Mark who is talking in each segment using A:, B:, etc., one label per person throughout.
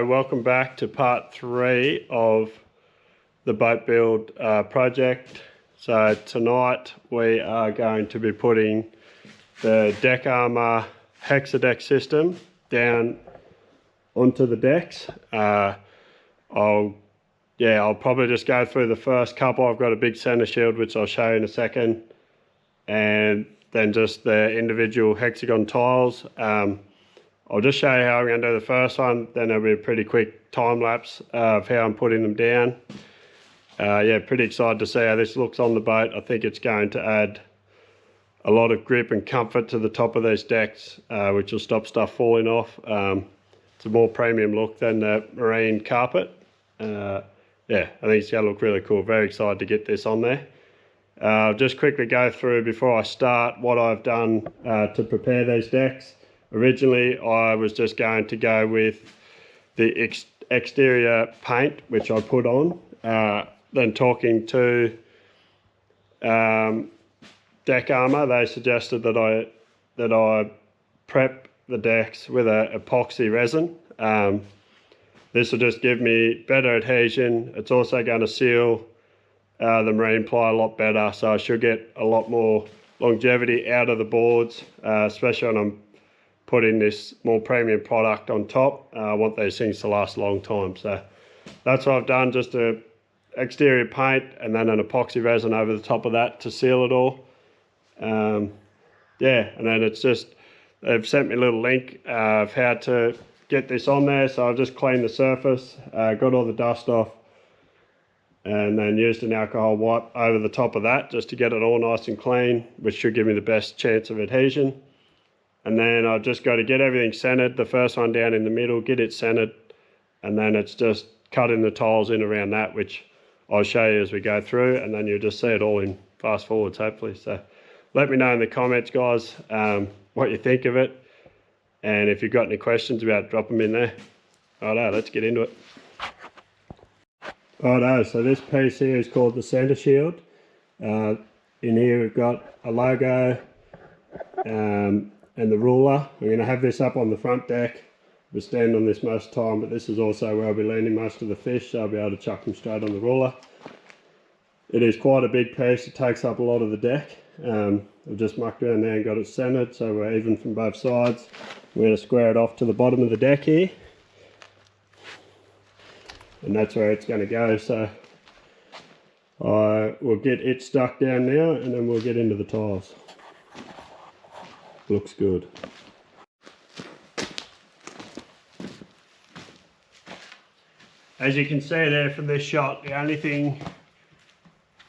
A: welcome back to part 3 of the boat build project. So tonight we are going to be putting the Deck Armour Hex-A-Dek system down onto the decks. I'll probably just go through the first couple. I've got a big center shield which I'll show you in a second, and then just the individual hexagon tiles. I'll just show you how I'm going to do the first one, then there'll be a pretty quick time lapse of how I'm putting them down. Yeah, pretty excited to see how this looks on the boat. I think it's going to add a lot of grip and comfort to the top of these decks, which will stop stuff falling off. It's a more premium look than the marine carpet. Yeah, I think it's going to look really cool. Very excited to get this on there. I'll just quickly go through before I start what I've done to prepare these decks. Originally I was just going to go with the exterior paint which I put on. Then talking to Deck Armour, they suggested that I prep the decks with a epoxy resin. This will just give me better adhesion. It's also going to seal the marine ply a lot better, so I should get a lot more longevity out of the boards, especially when I'm putting this more premium product on top. I want these things to last a long time, so that's what I've done. Just a exterior paint and then an epoxy resin over the top of that to seal it all. Yeah, and then it's just, they've sent me a little link of how to get this on there. So I've just cleaned the surface, got all the dust off, and then used an alcohol wipe over the top of that just to get it all nice and clean, which should give me the best chance of adhesion. And then I've just got to get everything centered, the first one down in the middle, get it centered, and then it's just cutting the tiles in around that, which I'll show you as we go through, and then you'll just see it all in fast forwards hopefully. So let me know in the comments, guys, what you think of it, and if you've got any questions about it, drop them in there. Righto, let's get into it. Righto, so this piece here is called the center shield. In here we've got a logo and the ruler. We're going to have this up on the front deck. We'll stand on this most of the time, but this is also where I'll be landing most of the fish, so I'll be able to chuck them straight on the ruler. It is quite a big piece. It takes up a lot of the deck. I've just mucked around there and got it centered so we're even from both sides. We're going to square it off to the bottom of the deck here, and that's where it's going to go. So we'll get it stuck down now, and then we'll get into the tiles. Looks good. As you can see there from this shot, the only thing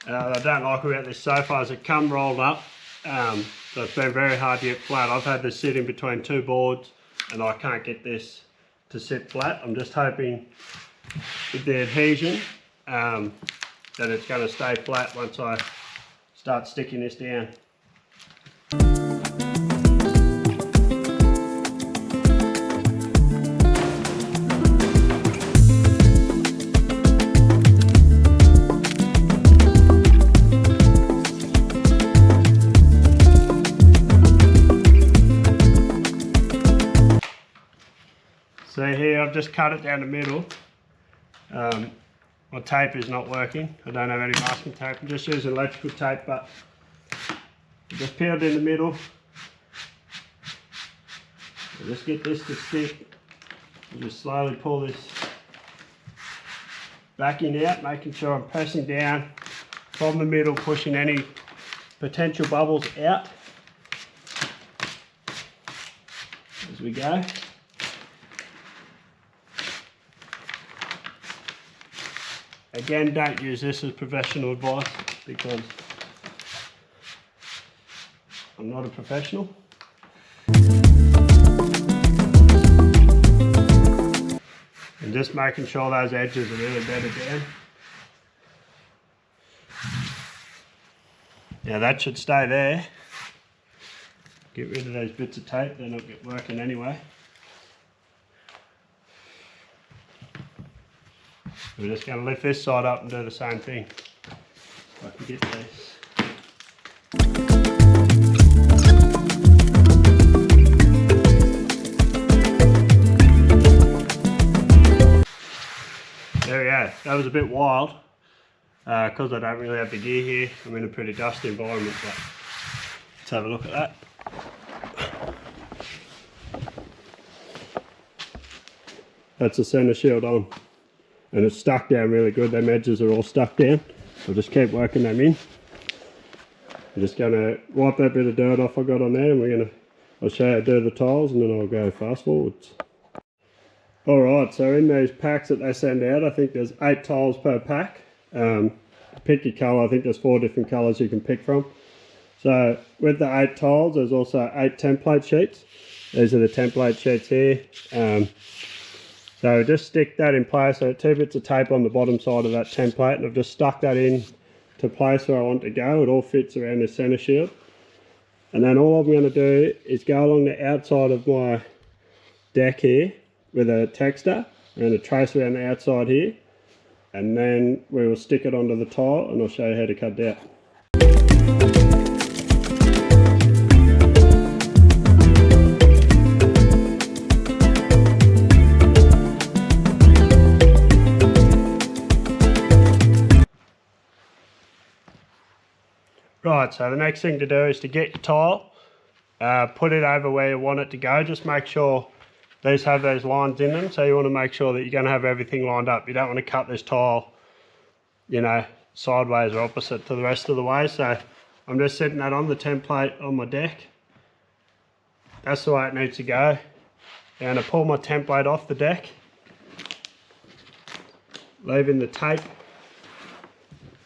A: that I don't like about this so far is it come rolled up. So it's been very hard to get flat. I've had this sit in between two boards and I can't get this to sit flat. I'm just hoping with the adhesion that it's going to stay flat once I start sticking this down. So here I've just cut it down the middle. My tape is not working. I don't have any masking tape. I'm just using electrical tape, but I just peeled in the middle. I'll just get this to stick. I'll just slowly pull this backing out, making sure I'm pressing down from the middle, pushing any potential bubbles out as we go. Again, don't use this as professional advice because I'm not a professional. And just making sure those edges are really bedded down. Now that should stay there. Get rid of those bits of tape, they're not working anyway. We're just going to lift this side up and do the same thing. If I can get this. there we go. That was a bit wild because I don't really have the gear here. I'm in a pretty dusty environment, but let's have a look at that. That's the centre shield on, and it's stuck down really good. Them edges are all stuck down. I'll just keep working them in. I'm just going to wipe that bit of dirt off I got on there, and I'll show you how to do the tiles, and then I'll go fast forwards. Alright, so in these packs that they send out, I think there's 8 tiles per pack. Pick your colour, I think there's 4 different colours you can pick from. So with the 8 tiles, there's also 8 template sheets. These are the template sheets here. So just stick that in place. So 2 bits of tape on the bottom side of that template, and I've just stuck that in to place where I want to go. It all fits around the centre shield. And then all I'm going to do is go along the outside of my deck here with a texter and a trace around the outside here, and then we will stick it onto the tile, and I'll show you how to cut it out. Right, so the next thing to do is to get your tile, put it over where you want it to go. Just make sure these have those lines in them, so you want to make sure that you're going to have everything lined up. You don't want to cut this tile, you know, sideways or opposite to the rest of the way. So I'm just setting that on the template on my deck. That's the way it needs to go. I'm going to pull my template off the deck, leaving the tape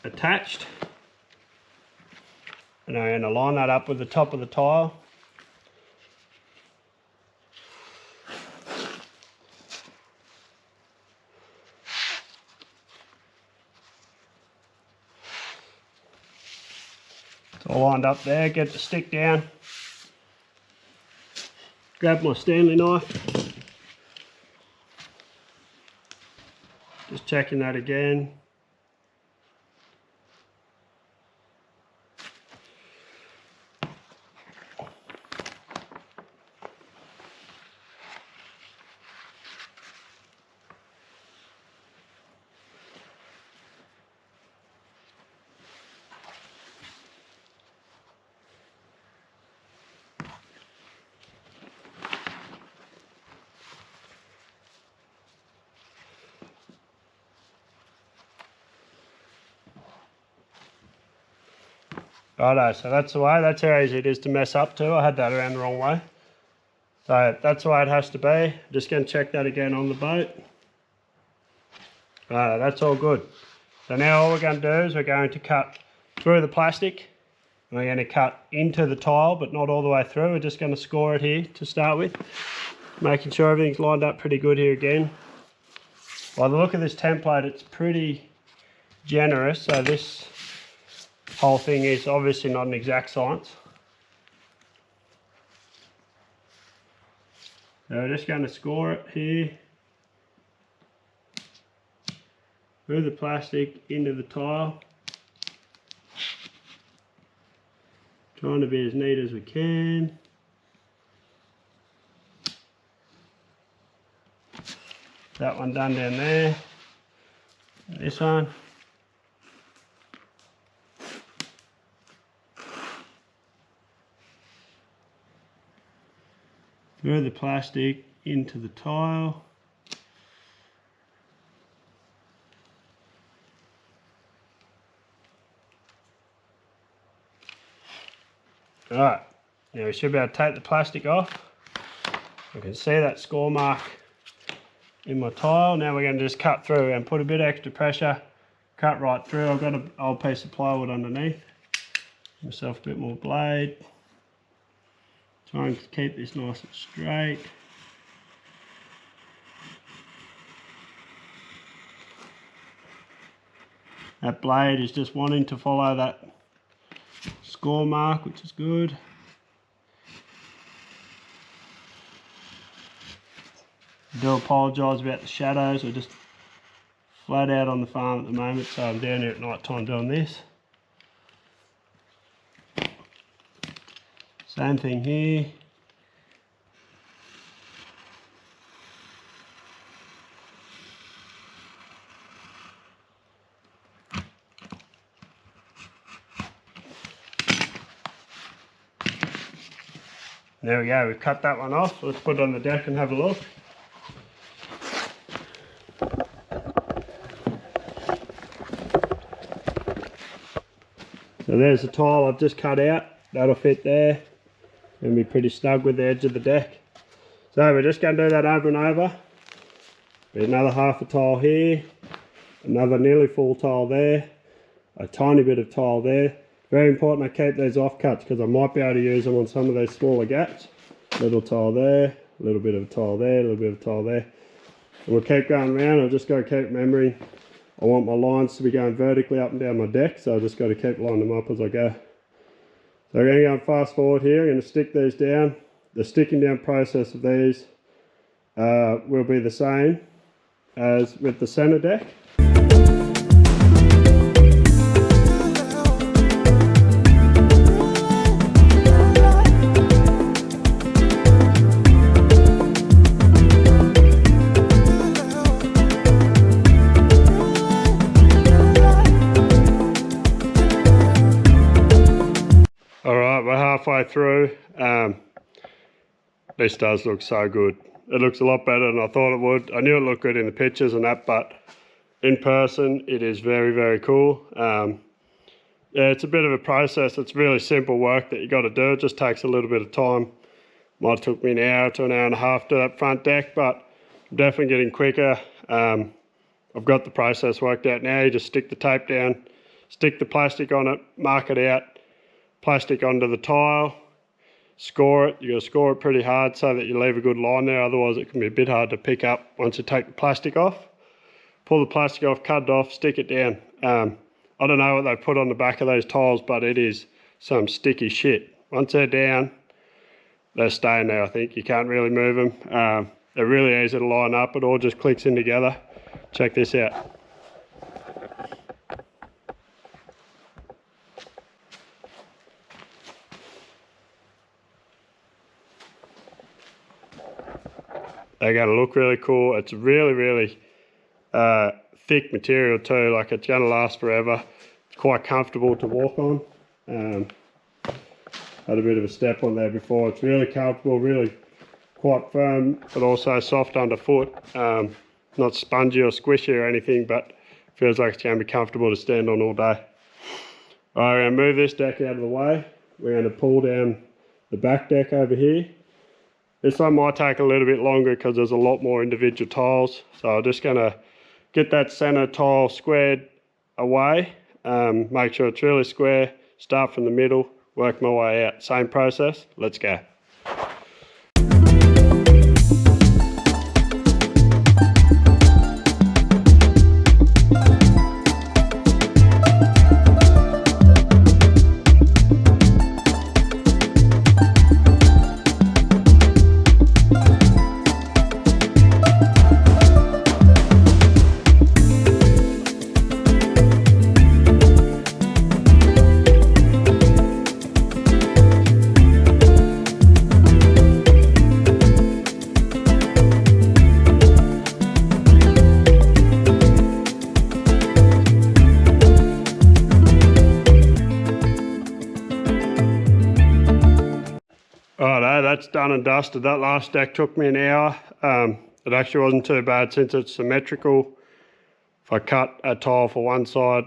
A: attached. And I'm going to line that up with the top of the tile. It's all lined up there. Get the stick down. Grab my Stanley knife. Just checking that again. Righto, so that's the way. That's how easy it is to mess up too. I had that around the wrong way. So that's the way it has to be. Just going to check that again on the boat. Righto, that's all good. So now all we're going to do is we're going to cut through the plastic. And we're going to cut into the tile, but not all the way through. We're just going to score it here to start with. Making sure everything's lined up pretty good here again. By the look of this template, it's pretty generous. So this whole thing is obviously not an exact science. So we're just going to score it here, through the plastic into the tile. Trying to be as neat as we can. That one done down there. This one. Through the plastic into the tile. Alright, now we should be able to take the plastic off. You can see that score mark in my tile. Now we're going to just cut through and put a bit of extra pressure, cut right through. I've got an old piece of plywood underneath. Give myself a bit more blade. Trying to keep this nice and straight. That blade is just wanting to follow that score mark, which is good. I do apologise about the shadows. We're just flat out on the farm at the moment, so I'm down here at night time doing this. Same thing here. There we go, we've cut that one off. Let's put it on the deck and have a look. So there's the tile I've just cut out. That'll fit there and be pretty snug with the edge of the deck. So we're just going to do that over and over. Be another half a tile here, another nearly full tile there, a tiny bit of tile there. Very important I keep these offcuts because I might be able to use them on some of those smaller gaps. Little tile there, a little bit of a tile there, a little bit of a tile there. And we'll keep going around. I've just got to keep remembering I want my lines to be going vertically up and down my deck, so I've just got to keep lining them up as I go. So I'm going to go and fast forward here. I'm going to stick these down. The sticking down process of these will be the same as with the center deck. Alright, we're halfway through. This does look so good. It looks a lot better than I thought it would. I knew it looked good in the pictures and that, but in person it is very, very cool. Yeah, it's a bit of a process. It's really simple work that you got to do. It just takes a little bit of time. Might have took me an hour to an hour and a half to that front deck, but I'm definitely getting quicker. I've got the process worked out now. You just stick the tape down, stick the plastic on it, mark it out, plastic onto the tile, score it. You got to score it pretty hard so that you leave a good line there, otherwise it can be a bit hard to pick up once you take the plastic off. Pull the plastic off, cut it off, stick it down. I don't know what they put on the back of those tiles, but it is some sticky shit. Once they're down, they're staying there. I think you can't really move them. They're really easy to line up. It all just clicks in together. Check this out. They're going to look really cool. It's really, really thick material too. Like, it's going to last forever. It's quite comfortable to walk on. Had a bit of a step on there before. It's really comfortable, really quite firm, but also soft underfoot. Not spongy or squishy or anything, but feels like it's going to be comfortable to stand on all day. All right, we're going to move this deck out of the way. We're going to pull down the back deck over here. This one might take a little bit longer because there's a lot more individual tiles. So I'm just going to get that center tile squared away. Make sure it's really square. Start from the middle, work my way out. Same process. Let's go. Alright, that's done and dusted. That last deck took me an hour. It actually wasn't too bad since it's symmetrical. If I cut a tile for one side,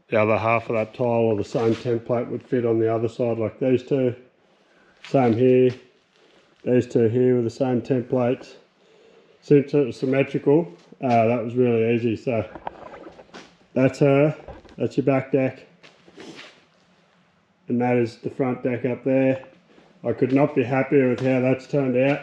A: the other half of that tile or the same template would fit on the other side, like these two. Same here. These two here with the same templates. Since it was symmetrical, that was really easy. So that's her. That's your back deck. And that is the front deck up there. I could not be happier with how that's turned out.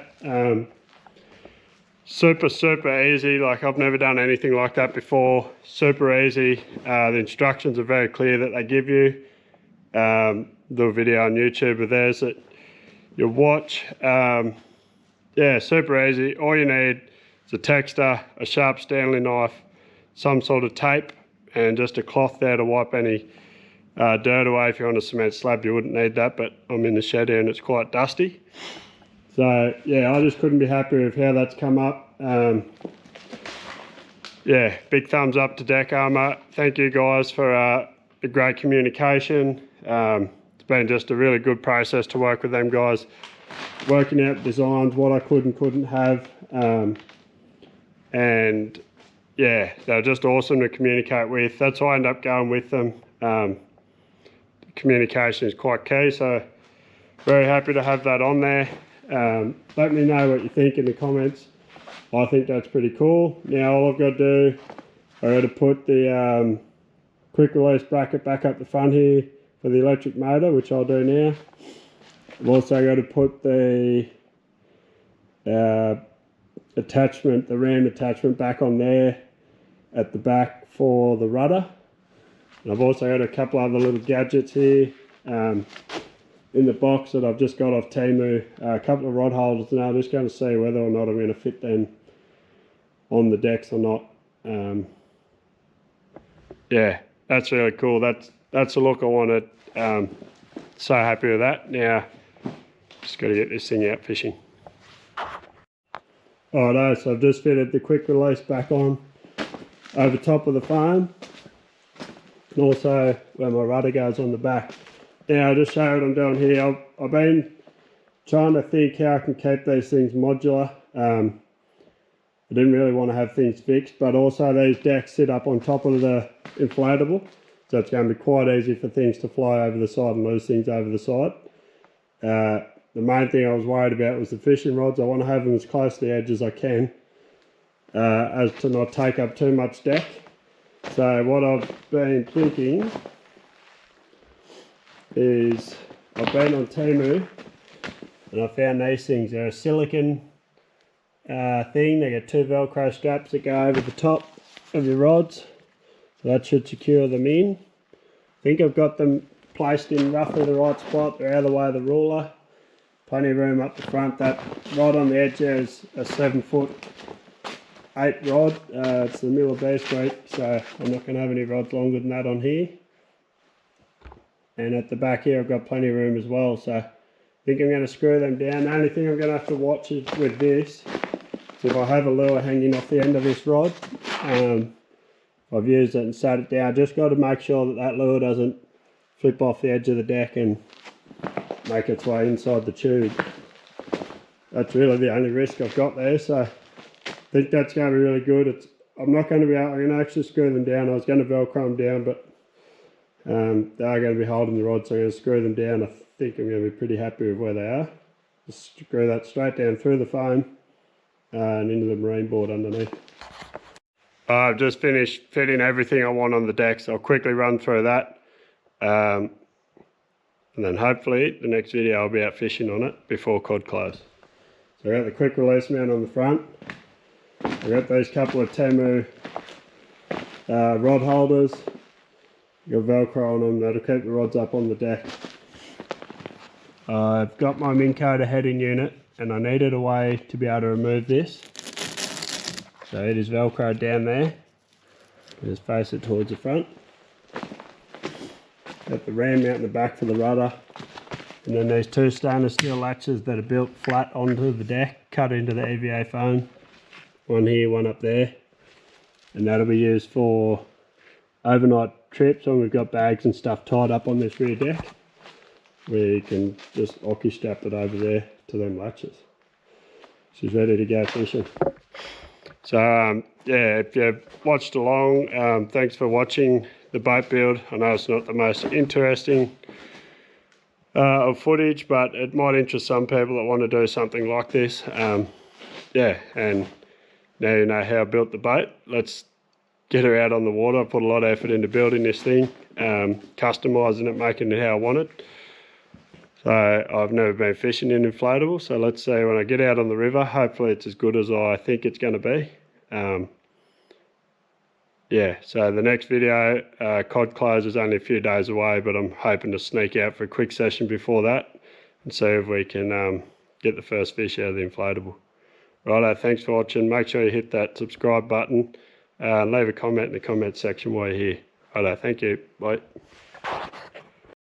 A: Super, super easy. Like, I've never done anything like that before. Super easy. The instructions are very clear that they give you. Do a video on YouTube of theirs that you'll watch. Yeah, super easy. All you need is a texter, a sharp Stanley knife, some sort of tape, and just a cloth there to wipe any dirt away. If you're on a cement slab, you wouldn't need that, but I'm in the shed here and it's quite dusty. So yeah, I just couldn't be happier with how that's come up. Yeah, big thumbs up to Deck Armour. Thank you guys for the great communication. It's been just a really good process to work with them guys, working out designs, what I could and couldn't have, and yeah, they're just awesome to communicate with. That's why I ended up going with them. Communication is quite key, so very happy to have that on there. Let me know what you think in the comments. I think that's pretty cool. Now all I've got to do, I've got to put the quick release bracket back up the front here for the electric motor, which I'll do now. I've also got to put the attachment, the ram attachment back on there at the back for the rudder. And I've also got a couple other little gadgets here in the box that I've just got off Temu, a couple of rod holders, and I'm just going to see whether or not I'm going to fit them on the decks or not. Yeah, that's really cool. That's the look I wanted. So happy with that. Now just got to get this thing out fishing. Alright, so I've just fitted the quick release back on over top of the foam, and also where my rudder goes on the back. Now I'll just show you what I'm doing here. I've been trying to think how I can keep these things modular. I didn't really want to have things fixed, but also these decks sit up on top of the inflatable, so it's going to be quite easy for things to fly over the side and lose things over the side. The main thing I was worried about was the fishing rods. I want to have them as close to the edge as I can, as to not take up too much deck. So what I've been thinking is, I've been on Temu and I found these things. They're a silicon thing. They got two Velcro straps that go over the top of your rods, so that should secure them in. I think I've got them placed in roughly the right spot. They're out of the way of the ruler. Plenty of room up the front. That rod on the edge there is a 7'8" rod. It's the Miller Bear Street, so I'm not going to have any rods longer than that on here. And at the back here I've got plenty of room as well, so I think I'm going to screw them down. The only thing I'm going to have to watch is with this, so if I have a lure hanging off the end of this rod, I've used it and sat it down. Just got to make sure that that lure doesn't flip off the edge of the deck and make its way inside the tube. That's really the only risk I've got there, so I think that's going to be really good. I'm not going to be able, I'm going to actually screw them down. I was going to Velcro them down, but they are going to be holding the rod, so I'm going to screw them down. I think I'm going to be pretty happy with where they are. Just screw that straight down through the foam and into the marine board underneath. I've just finished fitting everything I want on the deck, so I'll quickly run through that. And then hopefully the next video I'll be out fishing on it before cod close. So I got the quick release mount on the front. I got these couple of Temu rod holders. Got Velcro on them, that'll keep the rods up on the deck. I've got my Minn Kota heading unit, and I needed a way to be able to remove this. So it is Velcroed down there. Just face it towards the front. Got the ram mount in the back for the rudder, and then these two stainless steel latches that are built flat onto the deck, cut into the EVA foam. One here, one up there, and that'll be used for overnight trips when we've got bags and stuff tied up on this rear deck. We can just occy strap it over there to them latches. She's ready to go fishing. So yeah, if you've watched along, thanks for watching the boat build. I know it's not the most interesting of footage, but it might interest some people that want to do something like this. Yeah, and now you know how I built the boat. Let's get her out on the water. I put a lot of effort into building this thing, customising it, making it how I want it. So I've never been fishing in inflatable, so let's see when I get out on the river, hopefully it's as good as I think it's going to be. Yeah, so the next video, cod close is only a few days away, but I'm hoping to sneak out for a quick session before that and see if we can get the first fish out of the inflatable. Righto, thanks for watching. Make sure you hit that subscribe button. Leave a comment in the comment section while you're here. Righto, thank you. Bye.